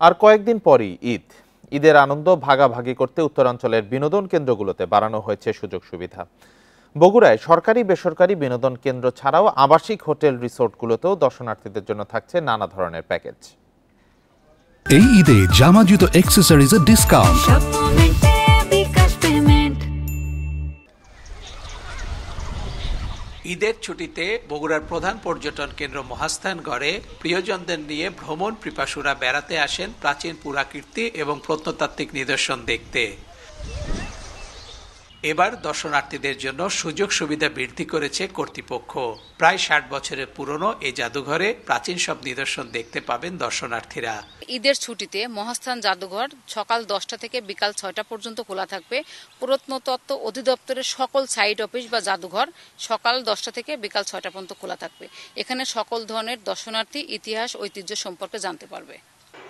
আর কয়েকদিন পরই ঈদ। ঈদের আনন্দ ভাগাভাগি করতে উত্তরাঞ্চলের বিনোদন কেন্দ্রগুলোতে বাড়ানো হয়েছে সুযোগ সুবিধা। বগুড়ায় সরকারি বেসরকারি বিনোদন কেন্দ্র ছাড়াও আবাসিক হোটেল রিসোর্টগুলোতেও দর্শনার্থীদের জন্য থাকছে নানা ধরনের প্যাকেজ। এই ঈদে জামা জুতো অ্যাক্সেসরিজের ডিসকাউন্ট। ঈদের ছুটিতে বগুড়ার প্রধান পর্যটন কেন্দ্র মহাস্থানগড়ে প্রিয়জনদের নিয়ে ভ্রমণ পিপাসুরা বেড়াতে আসেন প্রাচীন পুরাকীর্তি এবং প্রত্নতাত্ত্বিক নিদর্শন দেখতে। এবার দর্শনার্থীদের জন্য সুযোগ সুবিধা বৃদ্ধি করেছে কর্তৃপক্ষ। প্রায় ৬০ বছরের পুরনো এই জাদুঘরে প্রাচীন সব নিদর্শন দেখতে পাবেন দর্শনার্থীরা। ঈদের ছুটিতে মহাস্থান জাদুঘর সকাল 10টা থেকে বিকাল 6টা পর্যন্ত খোলা থাকবে। প্রত্নতত্ত্ব অধিদপ্তরের সকল সাইট অফিস বা জাদুঘর সকাল 10টা থেকে বিকাল 6টা পর্যন্ত খোলা থাকবে। এখানে সকল ধরনের দর্শনার্থী ইতিহাস ঐতিহ্য সম্পর্কে জানতে পারবে।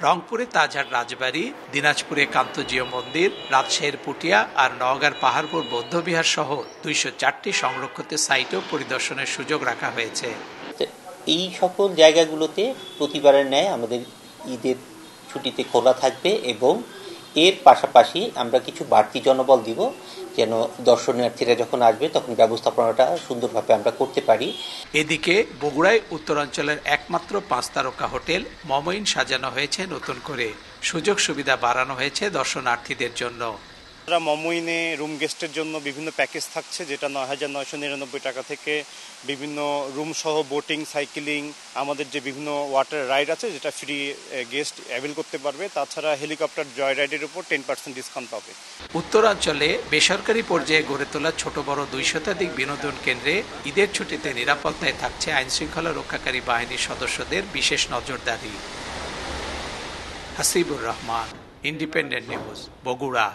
রংপুরে তাজহাট রাজবাড়ি, দিনাজপুরে কান্তজিও মন্দির, রাজশাহীর পুটিয়া আর নওগাঁর পাহাড়পুর বৌদ্ধবিহার সহ 204টি সংরক্ষিত সাইটও পরিদর্শনের সুযোগ রাখা হয়েছে। এই সকল জায়গাগুলোতে প্রতিবারের ন্যায় আমাদের ঈদের ছুটিতে খোলা থাকবে এবং এর পাশাপাশি আমরা কিছু বাড়তি জনবল দিব যেন দর্শনার্থীরা যখন আসবে তখন ব্যবস্থাপনাটা সুন্দরভাবে আমরা করতে পারি। এদিকে বগুড়ায় উত্তরাঞ্চলের একমাত্র 5 তারকা হোটেল মমইন সাজানো হয়েছে নতুন করে। সুযোগ সুবিধা বাড়ানো হয়েছে দর্শনার্থীদের জন্য। মমইনে রুম গেস্টের জন্য বিভিন্ন প্যাকেজ থাকছে, যেটা ৯,৯৯৯ টাকা থেকে বিভিন্ন রুম সহ বোটিং, সাইকেলিং, আমাদের যে বিভিন্ন ওয়াটার রাইড আছে যেটা ফ্রি গেস্ট অ্যাভেল করতে পারবে। তাছাড়া হেলিকপ্টার জয় রাইডের উপর 10% ডিসকাউন্ট পাবে। উত্তরাঞ্চলে বেসরকারি পর্যায়ে গড়ে তোলা ছোট বড় 200 শতাধিক বিনোদন কেন্দ্রে ঈদের ছুটিতে নিরাপত্তায় থাকছে আইনশৃঙ্খলা রক্ষাকারী বাহিনীর সদস্যদের বিশেষ নজরদারি। Hasibur Rahman, independent news, Bogura.